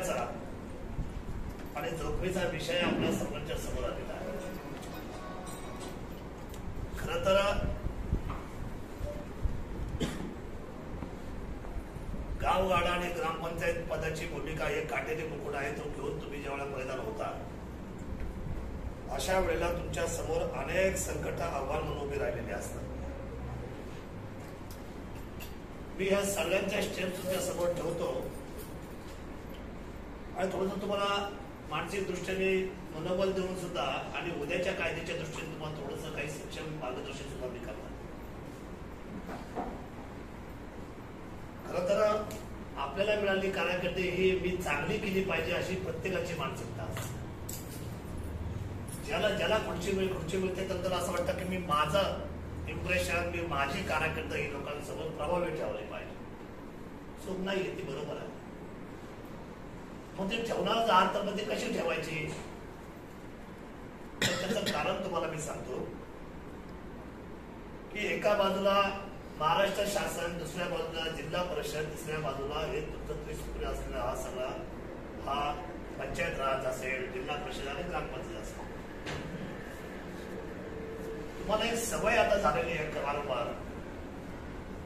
जोखण्याचा आणि जोखमीचा विषय आपल्या सर्वांच्या समोर आलेला आहे. खरं तर गावगाडा आणि ग्रामपंचायत पदाची भूमिका एक काटेरी मुकुट आहे, तो घेऊन तुम्ही ज्यावेळेला मैदान होता अशा वेळेला तुमच्या समोर अनेक संकट आव्हान म्हणून उभी राहिलेली असतात. मी ह्या सगळ्यांच्या स्टेप्स तुमच्या समोर ठेवतो आणि थोडंसं तुम्हाला मानसिक दृष्टीने मनोबल देऊन सुद्धा आणि उद्याच्या कायद्याच्या दृष्टीने तुम्हाला थोडंसं काही सक्षम मार्गदर्शन सुद्धा मी करणार. खरं तर आपल्याला मिळालेली कारकिर्दी ही मी चांगली केली पाहिजे अशी प्रत्येकाची मानसिकता असते. ज्याला खुर्ची मिळते तर असं वाटतं की मी माझं इम्प्रेशन, मी माझी कारकीर्द ही लोकांसमोर प्रभावी ठेवली पाहिजे. चूक नाहीये, ती बरोबर आहे. मग ते ठेवणार आहात तर मग ते कशी ठेवायची, त्याचं कारण तुम्हाला मी सांगतो की एका बाजूला महाराष्ट्र शासन, दुसऱ्या बाजूला जिल्हा परिषद, तिसऱ्या बाजूला हे तुमचं त्रिसूत्री असलेला हा सगळा हा पंचायत राज असेल, जिल्हा परिषद आणि ग्रामपंचायत असेल. तुम्हाला एक सवय आता झालेली आहे वारंवार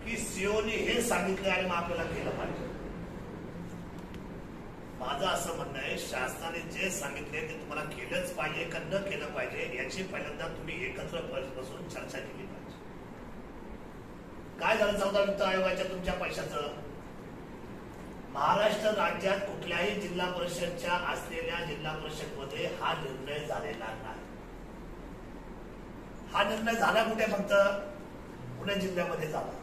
की सीओनी हे सांगितले आणि मग आपल्याला केलं पाहिजे. माझं असं म्हणणं आहे, शासनाने जे सांगितले ते तुम्हाला केलंच पाहिजे का न केलं पाहिजे याची पहिल्यांदा तुम्ही एकत्र बसून चर्चा केली पाहिजे. काय झालं 14 वित्त आयोगाच्या तुमच्या पैशाचं? महाराष्ट्र राज्यात कुठल्याही जिल्हा परिषदच्या असलेल्या जिल्हा परिषद मध्ये हा निर्णय झालेला नाही. हा निर्णय झाला कुठे? फक्त पुणे जिल्ह्यामध्ये झाला.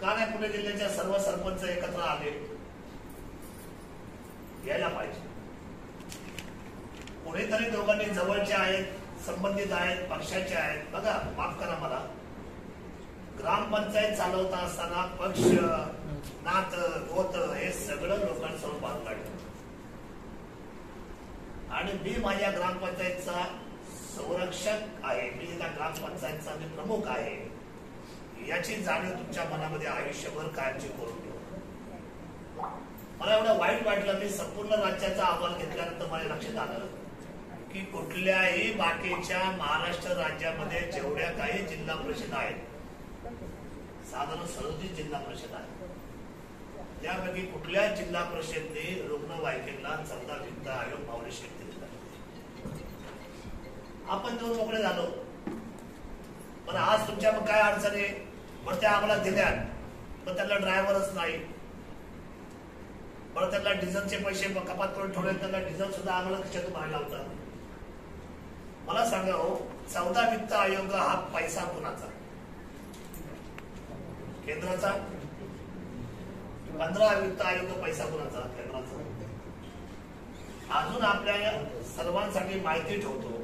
का नाही पुणे जिल्ह्याच्या सर्व सरपंच एकत्र आले? यायला पाहिजे. कोणीतरी दोघांनी जवळचे आहेत, संबंधित आहेत, पक्षाचे आहेत. बघा, माफ करा मला, ग्रामपंचायत चालवता असताना पक्ष, नात, गोत हे सगळं लोकांसमोर बांधून काढलं आणि मी माझ्या ग्रामपंचायतचा संरक्षक आहे, मी त्या ग्रामपंचायतचा मी प्रमुख आहे, याची जाणीव तुमच्या मनामध्ये आयुष्यभर कायमची करून ठेवा. मला एवढं वाईट वाटलं, मी संपूर्ण राज्याचा अहवाल घेतल्यानंतर मला लक्षात आलं की कुठल्याही बाकीच्या महाराष्ट्र राज्यामध्ये जेवढ्या काही जिल्हा परिषद आहेत, साधारण 37 जिल्हा परिषद आहेत, त्यापैकी कुठल्या जिल्हा परिषदेने रुग्णवाहिकेला 14 वित्त आयोग फाउंडेशन दिलेला. आपण दोन मोकळे झालो. पण आज तुमच्या मग काय अडचणी? बरं त्या आम्हाला दिल्या, पण त्यांना ड्रायव्हरच नाही, बरं त्यांना डिझेलचे पैसे कपात करून ठेवले, त्यांना डिझेल सुद्धा आम्हाला खिशातून भरायला होता. मला सांगा हो, 14 वित्त आयोग हा पैसा कुणाचा? केंद्राचा. 15 वित्त आयोग पैसा कुणाचा? केंद्राचा. अजून आपल्या सर्वांसाठी माहिती ठेवतो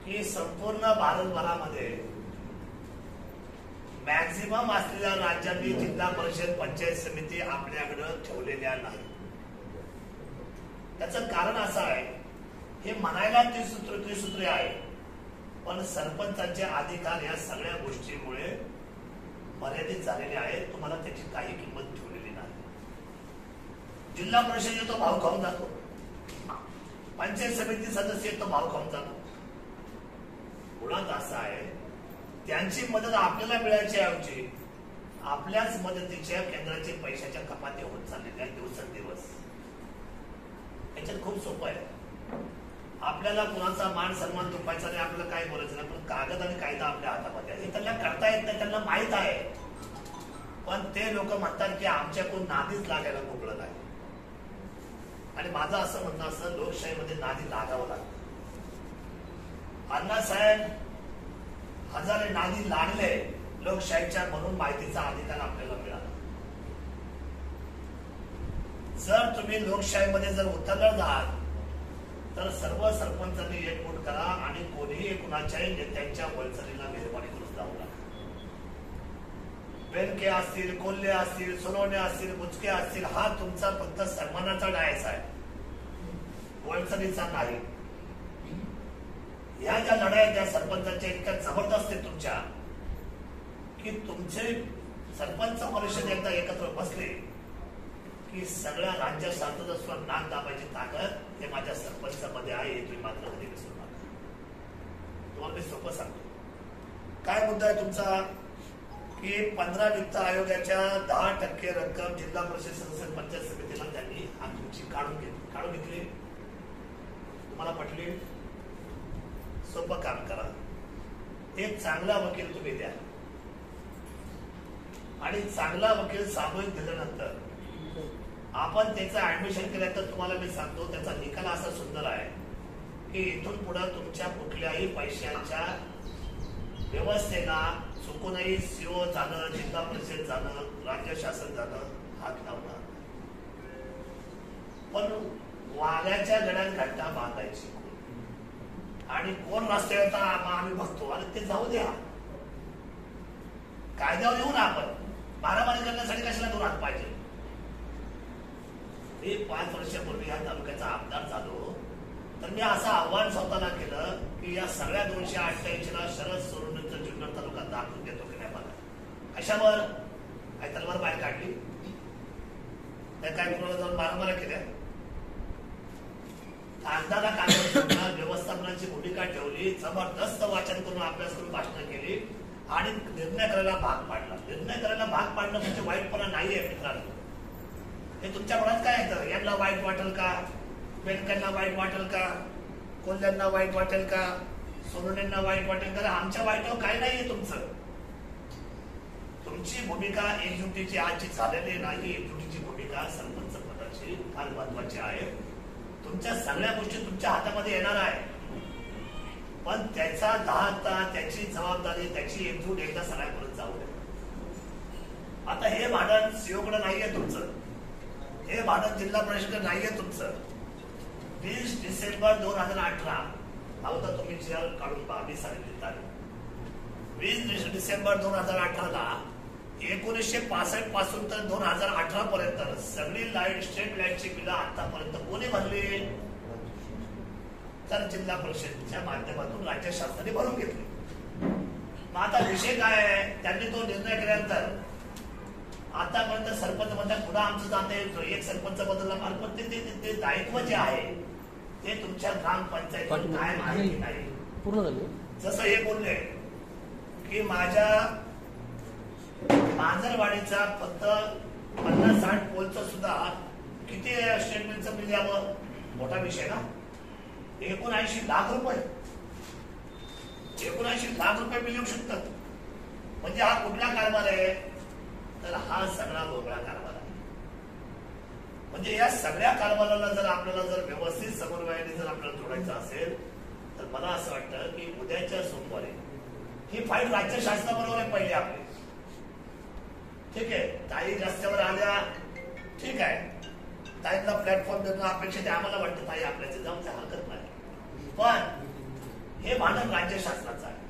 की संपूर्ण भारतभरामध्ये मॅक्झिमम असलेल्या राज्यांनी जिल्हा परिषद, पंचायत समिती आपल्याकडे ठेवलेल्या नाही. त्याचं कारण असं आहे, हे म्हणायला त्रिसूत्री आहे, पण सरपंचांचे अधिकार या सगळ्या गोष्टीमुळे मर्यादित झालेले आहेत. तुम्हाला त्याची काही किंमत ठेवलेली नाही. जिल्हा परिषद येतो, भाव खाऊन जातो. पंचायत समिती सदस्य येतो, भाव खाऊन जातो. मुळात असं आहे, त्यांची मदत आपल्याला मिळायची ऐवजी आपल्याच मदतीच्या केंद्राचे पैशाच्या कपाती होत चाललेल्या दिवसेंदिवस. याच्यात खूप सोपं आहे. आपल्याला कुणाचा मान सन्मान तुपायचा नाही, आपल्याला काय बोलायचं नाही, पण कागद आणि कायदा आपल्या हातामध्ये आहे. हे त्यांना करता येत नाही, त्यांना माहित आहे. पण ते लोक म्हणतात की आमच्याकडून नादीच लागायला मोकळं नाही. आणि माझं असं म्हणणं असं, लोकशाहीमध्ये नादी लागावं लागतं. अण्णासाहेब हजारे नादी लागले लोकशाहीच्या, म्हणून माहितीचा अधिकार आपल्याला मिळाला. जर तुम्ही लोकशाहीमध्ये जर उतरलं जाल तर सर्व सरपंचांनी एकमूट करा आणि कोणीही कुणाच्याही नेत्यांच्या वळचणीला मेहरबानी करून जाऊ नका. बेनके असतील, कोल्हे असतील, सोनवणे असतील, बुचके असतील, हा तुमचा फक्त सन्मानाचा डायस आहे, वळचणीचा नाही. ह्या ज्या लढाई त्या सरपंचांच्या इतक्या जबरदस्त आहेत तुमच्या की तुमचे सरपंच परिषद एकदा एकत्र बसले की सगळ्या राज्य शासनाचा सुद्धा नाक दाबायची ताकद हे माझ्या सरपंचामध्ये आहे, हे तुम्ही मात्र कधी विसरू नका. तुम्हाला मी सोपं सांगतो. काय मुद्दा आहे तुमचा की 15 वित्त आयोगाच्या 10% रक्कम जिल्हा परिषद सदस्य पंचायत समितीला त्यांनी तुमची काढून घेतली. तुम्हाला पटली? सोपं काम करा. एक चांगला वकील तुम्ही द्या आणि चांगला वकील सामूहिक दिल्यानंतर आपण त्याचं ऍडमिशन केल्यानंतर तुम्हाला मी सांगतो त्याचा निकाल असा सुंदर आहे की इथून पुढे तुमच्या कुठल्याही पैशांच्या व्यवस्थेला चुकूनही सीओ झालं, जिल्हा परिषद झालं, राज्य शासन झालं हात लावणार. पण वाघाच्या गड्यात घंटा बांधायची आणि कोण रस्त्यावर आम्ही बघतो आणि ते जाऊ द्या. कायद्यावर येऊ ना आपण. मारामारी करण्यासाठी कशाला दूर हात पाहिजे. मी 5 वर्षापूर्वी या तालुक्याचा आमदार झालो तर मी असं आव्हान स्वतःला केलं की या सगळ्या 288ला शरद सोडूनचं जुन्नर तालुका दाखवून देतो की नाही बघा. कशावर? काय तलवार बाहेर काढली? काय कुणाला जाऊन मारामाऱ्या केल्या? कागदाला कागद व्यवस्थापनाची भूमिका ठेवली, जबरदस्त वाचन करून अभ्यास करून भाषणं केली आणि निर्णय करायला भाग पाडला. निर्णय करायला भाग पाडणं म्हणजे वाईटपणा नाहीये मित्रांनो. हे तुमच्या मनात काय येतं? यांना वाईट वाटेल का? बेडकरला वाईट वाटेल का? कोल्ह्यांना वाईट वाटेल का? सोनवणेंना वाईट वाटेल का? आमच्या वाईटावर काय नाहीये तुमचं. तुमची भूमिका एकजुटीची आजची झालेली नाही. एकजुटीची भूमिका सरपंच पदाची फार महत्वाची आहे. तुमच्या सगळ्या गोष्टी तुमच्या हातामध्ये येणार आहे पण त्याचा दहाता, त्याची जबाबदारी, त्याची एकजूट एकदा सगळ्यांपर्यंत जाऊ दे. आता हे भांडण सीओकडे नाहीये तुमचं. हे भांडण जिल्हा परिषद नाहीये तुमचं. 20 डिसेंबर 2018 तर तुम्ही जेल काढून पहा. मी सांगितली तारीख 20 डिसेंबर 2018ला 1965 पासून तर 2018 पर्यंत सगळी लाईट, स्ट्रीट लाईटची बिलं आतापर्यंत कोणी भरली? तर जिल्हा परिषदेच्या माध्यमातून राज्य शासनाने भरून घेतली. मग आता विषय काय आहे? त्यांनी तो निर्णय केल्यानंतर आतापर्यंत सरपंच म्हणतात पुढे आमचं जाते एक सरपंच बदलला मार्फत ते दायित्व जे आहे ते तुमच्या ग्रामपंचायतीत काय माहिती नाही. जसं हे बोलले की माझ्या मांजरवाडीचा फक्त 50-60 पोलचं सुद्धा किती स्टेटमेंटचं बिल यावं? मोठा विषय ना. 79 लाख रुपये. 79 लाख रुपये बिल येऊ शकतात. म्हणजे हा कुठला कारभार आहे? तर हा सगळा वेगळा कारभार आहे. म्हणजे या सगळ्या कारभाराला जर आपल्याला जर व्यवस्थित समन्वयाने जर आपल्याला जोडायचं असेल तर मला असं वाटतं की उद्याच्या सोमवारी ही फाईल राज्य शासनाबरोबर आहे पहिली आपली. ठीक आहे, ताई रस्त्यावर आल्या, ठीक आहे, ताईंना प्लॅटफॉर्म देणं अपेक्षित आहे. आम्हाला वाटतं ताई आपल्याचे जाऊन त्या हरकत नाही. पण हे भांडण राज्य शासनाचं आहे.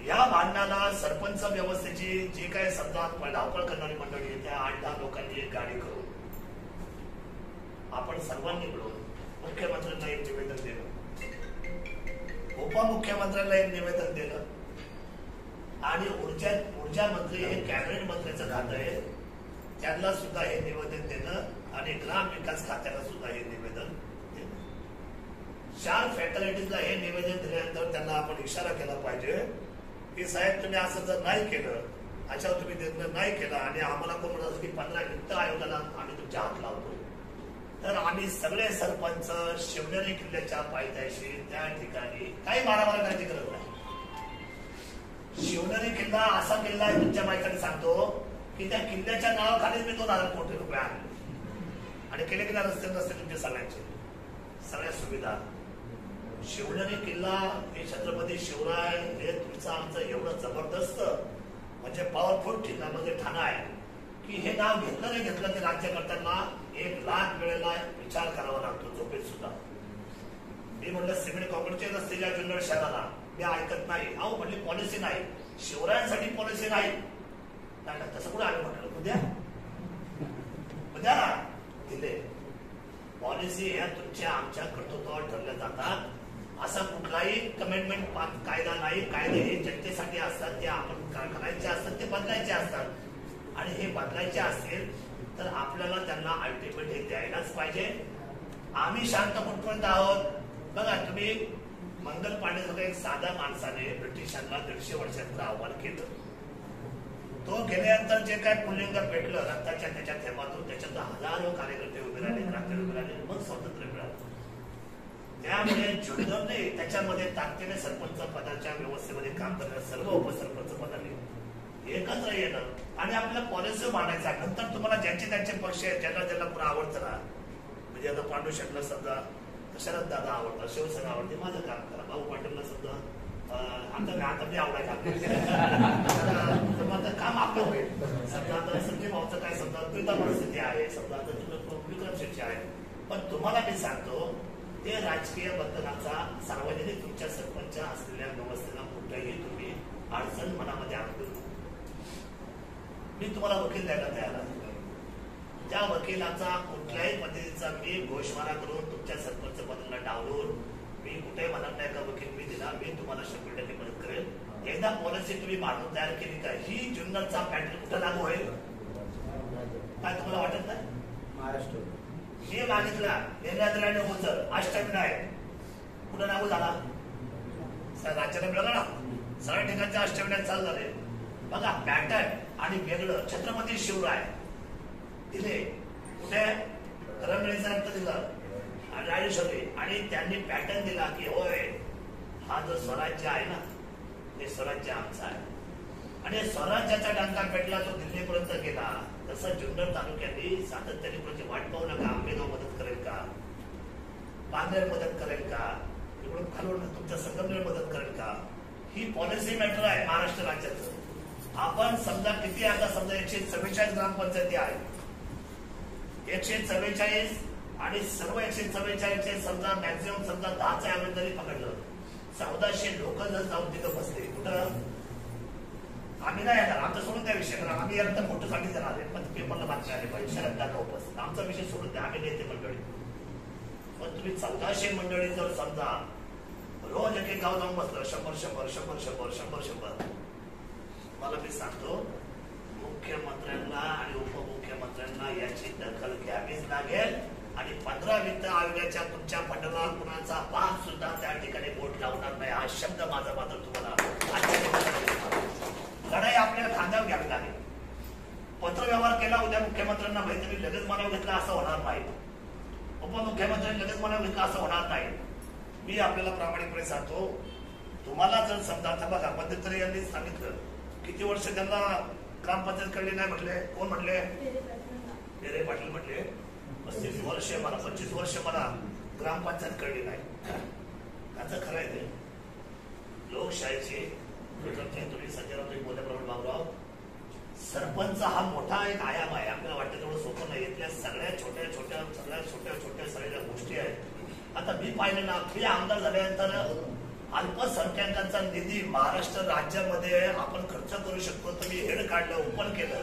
या भांडणाला सरपंच व्यवस्थेची जी काही समजा धावपळ करणारी मंडळी आहे त्या 8-10 लोकांनी एक गाडी करून आपण सर्वांनी मिळून मुख्यमंत्र्यांना एक निवेदन दिलं, उपमुख्यमंत्र्यांना एक निवेदन दिलं आणि ऊर्जा मंत्री हे कॅबिनेट मंत्र्याचं खातं आहे त्यांना सुद्धा हे निवेदन देणं आणि ग्राम विकास खात्याला सुद्धा हे निवेदन देणं. 4 फॅकल्टीजला हे निवेदन दिल्यानंतर त्यांना आपण इशारा केला पाहिजे की साहेब तुम्ही असं जर नाही केलं, अशावर तुम्ही निर्णय नाही केला आणि आम्हाला कोण म्हणत की 15 वित्त आयोगाला आम्ही तुमच्या हात लावतो तर आम्ही सगळे सरपंच शिवनेरी किल्ल्याच्या पायथ्याशी त्या ठिकाणी काही मारामारी करायची गरज नाही. शिवनेरी किल्ला असा किल्ला आहे तुमच्या माहितीने सांगतो की त्या किल्ल्याच्या नावाखालीच मी 2000 कोटी रुपये आणले आणि केले गेल्या रस्ते तुमच्या सगळ्यांचे सगळ्या सुविधा. शिवनेरी किल्ला हे छत्रपती शिवराय हे तुमचं आमचं एवढं जबरदस्त म्हणजे पॉवरफुल ठिकाण म्हणजे ठाणा आहे की हे नाव घेतलं नाही घेतलं ते राज्यकर्त्यांना 1 लाख वेळेला विचार करावा लागतो झोपेत सुद्धा. मी म्हटलं सिमेंट कॉन्क्रीटचे रस्ते ज्या जुन्नर शहराला मी ऐकत नाही. अहो म्हटली पॉलिसी नाही, शिवरायांसाठी पॉलिसी नाही. तसं कुठे आलं म्हटलं उद्या दिले. पॉलिसी ह्या तुमच्या आमच्या कर्तृत्वावर ठरल्या जातात. असा कुठलाही कमेंटमेंट कायदा नाही. कायदे हे जनतेसाठी असतात, ते आपण करायचे असतात, ते बदलायचे असतात आणि आणि हे बदलायचे असेल तर आपल्याला त्यांना अल्टिमेट हे द्यायलाच पाहिजे. आम्ही शांत कुठपर्यंत आहोत बघा. तुम्ही मंगल पांडे एक साधा माणसाने ब्रिटिशांना 150 वर्षांचं आव्हान केलं. तो गेल्यानंतर जे काय पुल्लिंग भेटलं रक्ताच्या त्याच्या थेंबातून त्याच्यात हजारो कार्यकर्ते उभे राहिले, क्रांती उभे राहिले, मग स्वातंत्र्य मिळालं. त्यामुळे जुन्नरने त्याच्यामध्ये ताकदीने सरपंच पदाच्या व्यवस्थेमध्ये काम करणाऱ्या सर्व उपसरपंच पदाने एकत्र येणं आणि आपल्या पॉलिसी मांडायचा. नंतर तुम्हाला ज्यांचे त्यांचे पक्ष आहेत, ज्यांना ज्यांना पुन्हा आवडतं ना, म्हणजे आता पांडू शेटला समजा शरद दादा आवडतात, शिवसेना आवडते, माझं काम करा. भाऊ पाटीलला समजा आता मी आवडायला काम आपलं होईल. समजा आता संजय भाऊचं काय समजा द्विधा परिस्थिती आहे, समजा आता विक्रम शेट्टी आहे. पण तुम्हाला मी सांगतो ते राजकीय बंधनाचा सार्वजनिक तुमच्या सरपंच असलेल्या व्यवस्थेला कुठेही तुम्ही अडचण मनामध्ये आणू. मी तुम्हाला वकील द्यायला तयार आहे. त्या वकिलाचा कुठल्याही पद्धतीचा मी घोषवारा करून तुमच्या सरपंच पदाला डावलून मी कुठेही म्हणत नाही का वकील मी दिला, मी तुम्हाला 100% मदत करेल. एकदा पॉलिसी तुम्ही मांडून तयार केली का ही जुन्नरचा पॅटर्न कुठं लागू होईल काय तुम्हाला वाटत नाही? महाराष्ट्र मी मागितला निर्णय उचल अष्टमी आहे कुठं लागू झाला राज्याला मिळाला ना, सगळ्या ठिकाणच्या अष्टविनायक चालू झाले. बघा पॅटर्न आणि वेगळं. छत्रपती शिवराय दिले कुठे करमळीचा अंत दिलं आणि राजेश्वरी आणि त्यांनी पॅटर्न दिला की होय हा जो स्वराज्य आहे ना ते स्वराज्य आमचं आहे. आणि स्वराज्याचा डंका पेटला तो दिल्लीपर्यंत गेला. तसं जुन्नर तालुक्याने सातत्याने कोणाची वाट पाहू नका. आंबेगाव मदत करेल का, पांढर मदत करेल का, इकडून खालून तुमच्या संगमनेर मदत करेल का, ही पॉलिसी मॅटर आहे महाराष्ट्र राज्याचं. आपण समजा किती आता समजा 144 ग्रामपंचायती आहेत, 144 आणि सर्व 144 समजा मॅक्झिमम समजा 10चा ऍव्हरेज जरी पकडलं 1400 लोक जर जाऊन तिथं बसले कुठं आम्ही नाही येणार. आमचा सोडून त्या विषय करा. आम्ही एकदा फोटो साठी जाणार आहे पण पेपरला बातमी आली पाहिजे शरद दादा उपस्थित. आमचा विषय सोडून द्या, आम्ही नेते मंडळी. पण तुम्ही 1400 मंडळी जर समजा रोज एक एक गाव जाऊन बसलं 100 मला मी सांगतो मुख्यमंत्र्यांना आणि उपमुख्यमंत्र्यांना याची दखल घ्यावीच लागेल. आणि 15 वित्त आयोगाच्या तुमच्या फंडाला कुणाचा पाच सुद्धा त्या ठिकाणी बोट लावणार नाही हा शब्द माझा मात्र तुम्हाला लढाई आपल्याला खांद्यावर घ्यावी लागेल. पत्रव्यवहार केला उद्या मुख्यमंत्र्यांना माहिती लगेच मनाव घेतला असं होणार नाही. उपमुख्यमंत्र्यांनी लगेच मनाव घेतला असं होणार नाही. मी आपल्याला प्रामाणिकपणे सांगतो तुम्हाला जर समजा आता बघा मध्यंतरी यांनी सांगितलं किती वर्ष त्यांना ग्रामपंचायत कळली नाही म्हटले. कोण म्हटले? डेरे पाटील म्हटले 35 वर्ष मला 25 वर्ष मला ग्रामपंचायत कळली नाही. त्याचं खरं आहे ते लोकशाहीची. तुम्ही संजय राव बोलल्याप्रमाणे बाबूराव सरपंच हा मोठा एक आयाम आहे. आपल्याला वाटतं तेवढं सोपं नाही. इथल्या सगळ्या छोट्या सगळ्या गोष्टी आहेत. आता मी पाहिलं ना मी आमदार झाल्यानंतर अल्पसंख्याकांचा निधी महाराष्ट्र राज्यामध्ये आपण खर्च करू शकतो. तुम्ही हेड काढलं ओपन केलं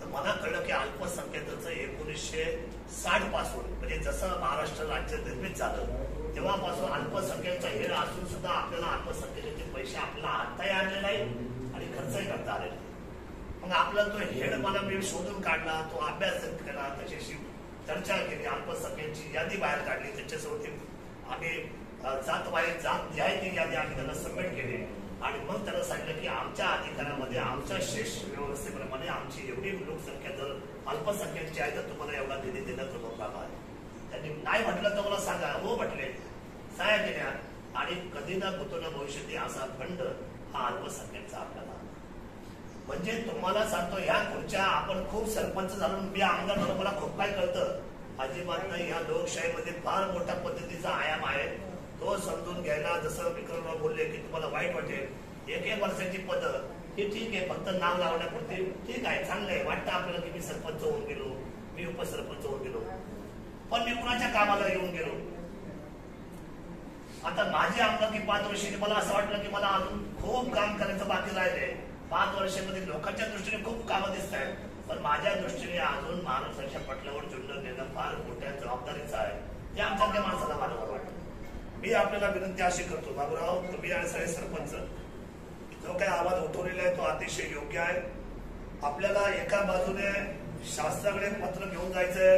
तर मला कळलं की अल्पसंख्याकांचं 1960 पासून म्हणजे जसं महाराष्ट्र राज्य निर्मित झालं तेव्हापासून अल्पसंख्याकांचा हेड असून सुद्धा आपल्याला अल्पसंख्याकांचे पैसे आपल्याला आणताही आणले नाही आणि खर्चही करता आले नाही. मग आपला तो हेड मला मी शोधून काढला, तो अभ्यास केला, त्याच्याशी चर्चा केली, अल्पसंख्याकांची यादी बाहेर काढली, त्याच्यासोबत आम्ही जात जी आहे ती यादी आम्ही त्यांना सबमिट केली आणि मग त्यांना सांगितलं की आमच्या अधिकारामध्ये आमच्या शेष व्यवस्थेप्रमाणे आमची एवढी लोकसंख्या जर अल्पसंख्याची आहे तर तुम्हाला एवढा निधी देण्यात बाबा आहे. त्यांनी नाही म्हटलं तर मला सांगा. हो म्हटले, सहाय्य केल्या आणि कधी ना कुठं भविष्यात असा फंड हा अल्पसंख्याचा आपल्याला. म्हणजे तुम्हाला सांगतो ह्या खुर्च्या आपण खूप सरपंच झालो मी आमदार झालो मला खूप काय कळतं अजिबात नाही. ह्या लोकशाहीमध्ये फार मोठ्या पद्धतीचा आयाम आहे. तो समजून घ्यायला जसं विक्रमराव बोलले की तुम्हाला वाईट वाटेल 1 वर्षाची पद हे ठीक आहे फक्त नाव लावण्यापुरते ठीक आहे चांगलं आहे. वाटतं आपल्याला की मी सरपंच होऊन गेलो, मी उपसरपंच होऊन गेलो, पण मी कुणाच्या कामाला येऊन गेलो. आता माझी आमदारकी 5 वर्षाची मला असं वाटलं की मला अजून खूप काम करायचं बाकी राहिलंय. 5 वर्षामध्ये लोकांच्या दृष्टीने खूप कामं दिसत आहेत पण माझ्या दृष्टीने अजून महाराष्ट्राच्या पटलावर जुळणं देणं फार मोठ्या जबाबदारीचं आहे. हे आमच्या माणसाला मला वाटतं. मी आपल्याला विनंती अशी करतो बाबूराव तुम्ही आणि सगळे सरपंच जो काही आवाज उठवलेला आहे तो अतिशय योग्य आहे. आपल्याला एका बाजूने शास्त्राकडे पत्र घेऊन जायचंय,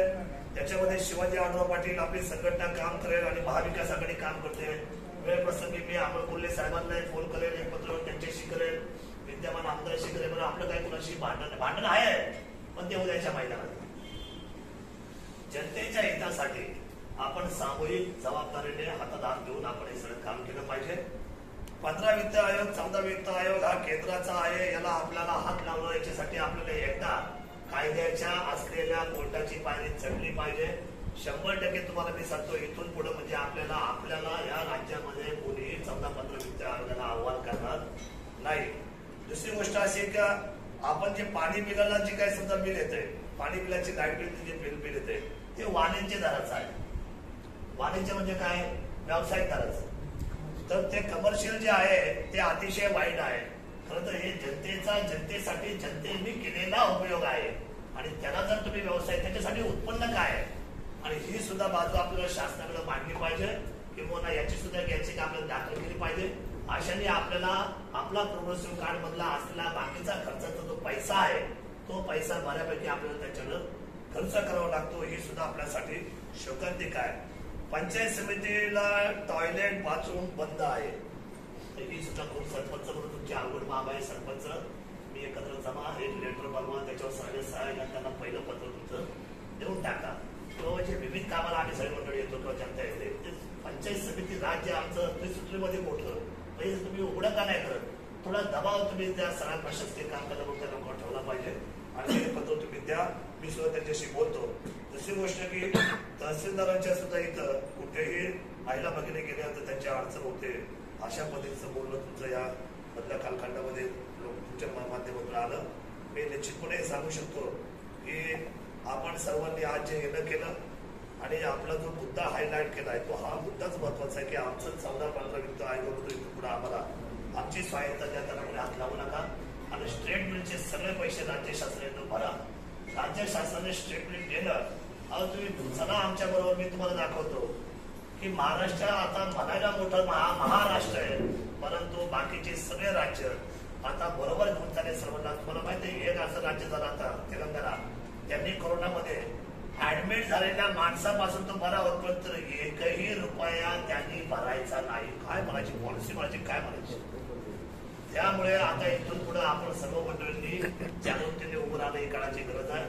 त्याच्यामध्ये शिवाजी आढळराव पाटील आपली संघटना काम करेल आणि महाविकास आघाडी काम करते. वेळ प्रसंगी मी अमोल कोल्हे साहेबांना फोन करेल, एक पत्र त्यांच्याशी करेल, विद्यमान आमदाराशी करेल. पण आपलं काही कुणाशी भांडण आहे, पण ते उद्याच्या मैदानात जनतेच्या हितासाठी आपण सामूहिक जबाबदारीने हातात हात घेऊन आपण हे सगळं काम केलं पाहिजे. 15 वित्त आयोग 14 वित्त आयोग हा केंद्राचा आहे, याला आपल्याला हात लावणं, याच्यासाठी आपल्याला एकदा कायद्याच्या असलेल्या कोर्टाची पायरी चढली पाहिजे. 100% तुम्हाला मी सांगतो, इथून पुढे म्हणजे आपल्याला या राज्यामध्ये कोणीही 14-15 वित्त आयोगाला आव्हान करणार नाही. दुसरी गोष्ट अशी आहे का आपण जे पाणी बिलाला जे काही समजा बिल येते, पाणी बिलाची लाईट बिल जे बिल येते ते वाणिज्य दराचं आहे. वाणिज्य म्हणजे काय? व्यावसायिक दराचं. तर ते कमर्शियल जे आहे ते अतिशय वाईट आहे. खरं तर हे जनतेसाठी जनतेने केलेला उपयोग आहे आणि त्याला जर तुम्ही व्यवसाय त्याच्यासाठी उत्पन्न काय आहे आणि ही सुद्धा बाजू आपल्याला शासनाकडे मांडली पाहिजे, किंवा याची सुद्धा याची आपल्याला दाखल केली पाहिजे. अशाने आपल्याला आपला प्रोग्रेसिव्ह कार्ड मधला असलेला बाकीचा खर्चाचा जो पैसा आहे तो पैसा बऱ्यापैकी आपल्याला त्याच्यानं खर्च करावा लागतो. ही सुद्धा आपल्यासाठी शोकांतिक आहे. पंचायत समितीला टॉयलेट बाथरूम बंद आहे, ही सुद्धा खूप सरपंच म्हणून तुमची आवड माग आहे. सरपंच मी एकत्र जमा, एक लेटर बनवा, त्याच्यावर सहाय्य त्यांना पहिलं पत्र तुमचं देऊन टाका. किंवा जे विविध कामाला आम्ही सगळी मंडळी येतो किंवा जनता येते, पंचायत समिती राज्य आमचं त्रिसूत्रीमध्ये मोठं, म्हणजे तुम्ही उघडं का नाही करत? थोडा दबाव तुम्ही त्या सगळ्या प्रशासकीय काम करता त्या लोकांवर ठेवला पाहिजे आणि हे पत्र तुम्ही द्या. मी सुद्धा त्यांच्याशी बोलतो. दुसरी गोष्ट की तहसीलदारांच्या सुद्धा इथं कुठेही आईला भगिनी गेल्यानंतर त्यांची अडचण होते, अशा पद्धतीचं बोलणं तुमचं या मधल्या कालखंडामध्ये तुमच्या माध्यमातून आलं. मी निश्चितपणे सांगू शकतो की आपण सर्वांनी आज जे येणं केलं आणि आपला जो मुद्दा हायलाईट केलाय तो हा मुद्दाच महत्वाचा आहे की आमचं 14-15 वित्त आयोगामधून इथं पुढे आम्हाला आमची स्वायत्ता द्या, त्यांना पुढे हात लावू नका आणि स्टेट बिलचे सगळे पैसे राज्य शासनाने भरा. राज्य शासनाने स्टेट बिल दिलं, तुम्ही चला आमच्या बरोबर, मी तुम्हाला दाखवतो की महाराष्ट्र आता म्हणायला मोठं महाराष्ट्र आहे, परंतु बाकीचे सगळे राज्य आता बरोबर घेऊन चालले सर्वांना. तुम्हाला माहिती आहे एक असं राज्य झालं आता तेलंगणा, त्यांनी कोरोनामध्ये ऍडमिट झालेल्या माणसापासून तो बरा होतो तर 1ही रुपया त्यांनी भरायचा नाही. काय म्हणायची पॉलिसी, म्हणायची काय म्हणायची? त्यामुळे आता इथून पुढे आपण सर्व मंडळींनी जागरूकतेने उभं राहणं ही काळाची गरज आहे.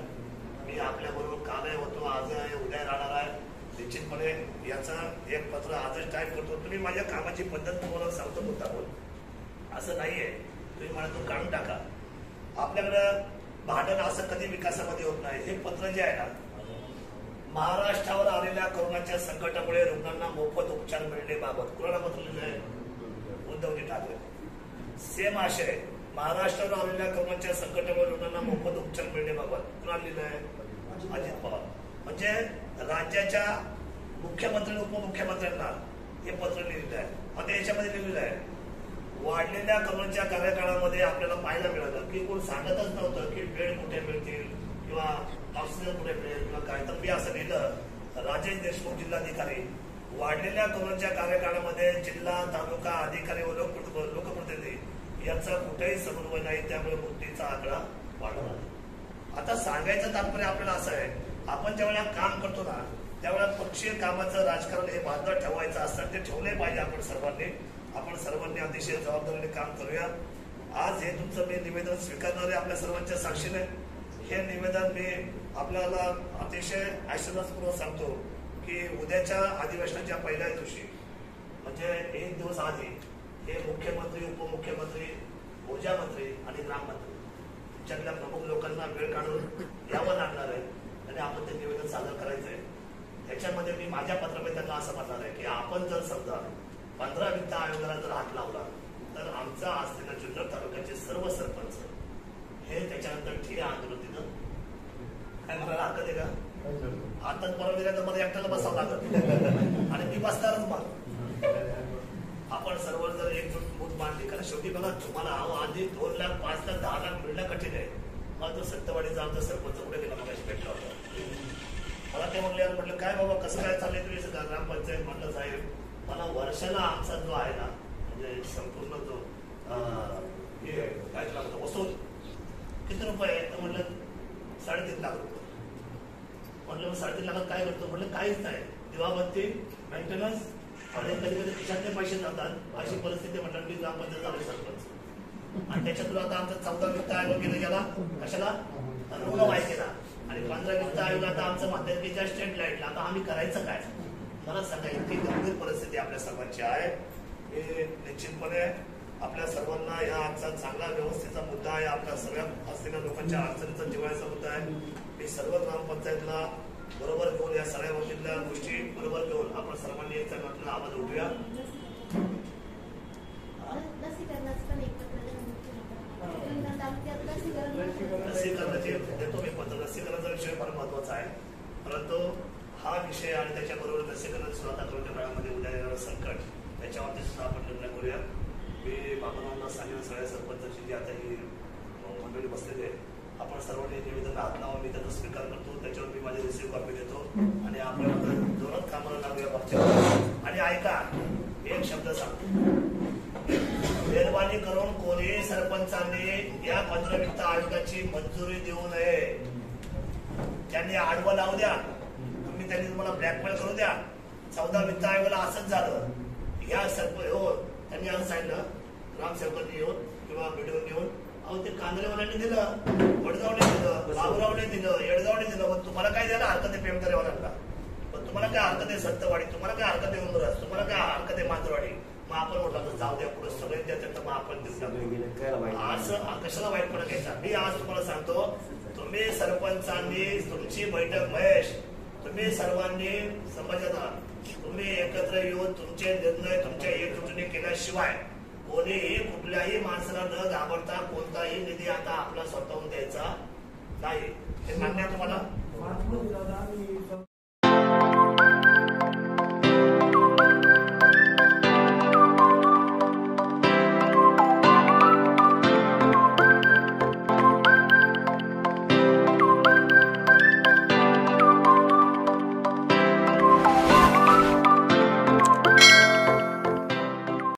मी आपल्या बरोबर कालही होतो, आज आहे, उद्या राहणार आहे. निश्चितपणे याचं एक पत्र आजच टाईप करतो. तुम्ही माझ्या कामाची पद्धत तुम्हाला सांगतो मुद्दा बोल, असं नाहीये. तुम्ही मला तो काढून टाका. आपल्याकडं भांडण असं कधी विकासामध्ये होत नाही. हे पत्र जे आहे ना, महाराष्ट्रावर आलेल्या कोरोनाच्या संकटामुळे रुग्णांना मोफत उपचार मिळण्याबाबत कोणाला पत्र लिहिलं आहे? उद्धवजी ठाकरे. सेम आशय, महाराष्ट्रावर आलेल्या कोरोनाच्या संकटामुळे रुग्णांना मोफत उपचार मिळण्याबाबत कोणाला लिहिलं आहे? अजित पवार. म्हणजे राज्याच्या मुख्यमंत्री उपमुख्यमंत्र्यांना हे पत्र लिहिलेलं आहे. आता याच्यामध्ये लिहिलेलं आहे वाढलेल्या कोरोनाच्या कार्यकाळामध्ये आपल्याला पाहायला मिळालं की कोण सांगतच नव्हतं की बेड कुठे मिळतील किंवा ऑक्सिजन कुठे मिळेल किंवा काय. तर मी असं लिहिलं, राजेश देशमुख जिल्हाधिकारी, वाढलेल्या कोरोनाच्या कार्यकाळामध्ये जिल्हा तालुका अधिकारी व लोकप्रतिनिधी यांचा कुठेही समन्वय नाही, त्यामुळे मृत्यूचा आकडा वाढला. आता सांगायचं तात्पर्य आपल्याला असं आहे, आपण ज्यावेळेला काम करतो ना त्यावेळेला पक्षीय कामाचं राजकारण हे बाजूला ठेवायचं असतं, ते ठेवले पाहिजे. आपण सर्वांनी अतिशय जबाबदारीने काम करूया. आज हे तुमचं मी निवेदन स्वीकारणार आहे आपल्या सर्वांच्या साक्षीने. हे निवेदन मी आपल्याला अतिशय आश्चर्यपूर्वक सांगतो की उद्याच्या अधिवेशनाच्या पहिल्या दिवशी म्हणजे एक दिवस आधी हे मुख्यमंत्री उपमुख्यमंत्री ऊर्जा मंत्री आणि ग्राममंत्री तुमच्यातल्या प्रमुख लोकांना वेळ काढून यावं लागणार आहे आणि आपण ते निवेदन सादर करायचंय. त्याच्यामध्ये मी माझ्या पत्रामध्ये त्यांना असं म्हणणार आहे की आपण जर समजा 15 वित्त आयोगाला जर हात लावला तर आमचा असलेल्या जुन्नर तालुक्याचे सर्व सरपंच हे त्याच्यानंतर ठिय्या आंदोलन दिलं. काय मला हरकत आहे का? हातात बरोबर दिला तर मला एकट्याला बसावं लागत आणि मी बसणारच. मग आपण सर्व जर एकजूट मूठ मांडली, कारण शेवटी बघा तुम्हाला आधी 2 लाख 5 लाख 10 लाख मिळणं कठीण आहे. मला तो सत्तवाडीचा आमचा सरपंच कुठे गेला मग भेटला होता. मला ते म्हटलं काय बाबा कसं काय चाललंय तुम्ही ग्रामपंचायत? म्हटलं साहेब मला वर्षाला आमचा जो आहे ना, म्हणजे संपूर्ण जो काय लागतो वसूल किती रुपये आहे? तर म्हटलं 3.5 लाख रुपये. म्हटलं मग 3.5 लाखात काय करतो? म्हटलं काहीच नाही, दिवाबत्ती, मेंटेनन्स आणि कधी कधी खिशातले पैसे जातात अशी परिस्थिती. म्हटलं मी ग्रामपंचायत झाले सरपंच आणि त्याच्यातून आता आमचा 14 वित्त आयोग गेला कशाला? रुग्णवाहिकेला. आणि 15 वित्त आयोग आता आमचं म्हणतात की ज्या स्टेट लाईटला. आता आम्ही करायचं काय? मला सांगा, इतकी गंभीर परिस्थिती आपल्या सर्वांची आहे. हे निश्चितपणे आपल्या सर्वांना या आजचा चांगला व्यवस्थेचा मुद्दा आहे. आपल्या सगळ्या असलेल्या लोकांच्या अडचणीचा जिव्हाळ्याचा मुद्दा आहे. मी सर्व ग्रामपंचायतला बरोबर घेऊन या सगळ्या गोष्टीतल्या गोष्टी बरोबर घेऊन आपण सर्वांनी एक चांगला आवाज उठूया. लसीकरणाची देतो मी पत्र. लसीकरणाचा विषय फार महत्वाचा आहे, परंतु हा विषय आणि त्याच्याबरोबर लसीकरण सुरुवात करण्याच्या काळामध्ये उद्या येणारं संकट त्याच्यावरती सुद्धा आपण निर्णय करूया. मी बाबांना सांगेन सगळ्या सरपंचाची जी आता ही मंडळी बसलेली आहे, आपण सर्वांनी निवेदन हात लावा. मी त्याचा स्वीकार करतो, त्याच्यावर मी माझी रिसिव्ह कॉपी देतो आणि आपण जोरात कामाला लागूया मागच्या. आणि ऐका, एक शब्द सांगतो, मेहरबानी करून कोणी सरपंचांनी या 15 वित्त आयोगाची मंजुरी देऊ नये. त्यांनी आडवं लावू द्या, त्यांनी तुम्हाला ब्लॅकमेल करू द्या. 14 वित्त आयोगाला असंच झालं. या सरपंच हो त्यांनी असं सांगितलं, ग्रामसेवकांनी येऊन किंवा व्हिडिओ घेऊन, अहो ते कांदळेवाल्यांनी दिलं, वडगावने दिलं, बाबुरावने दिलं, येडगावने दिलं, पण तुम्हाला काय द्यायला हरकत आहे? पेमकरेवाल्यांना पण तुम्हाला काय हरकत आहे? सत्तवाडी तुम्हाला काय हरकत आहे? उंबरस तुम्हाला काय हरकत आहे? मांजरवाडी. मग आपण म्हटलं जाऊ द्या, पुढे सगळे द्यायचं तर मग आपण देऊ. असं कशाला वाईटपणा घ्यायचा? मी आज तुम्हाला सांगतो, तुम्ही सरपंचांनी तुमची बैठक, महेश तुम्ही सर्वांनी समाजात तुम्ही एकत्र येऊन तुमचे निर्णय तुमच्या एकजुटीने केल्याशिवाय कोणीही कुठल्याही माणसाला न घाबरता कोणताही निधी आता आपला स्वतःहून द्यायचा नाही. हे मान्य आहे तुम्हाला?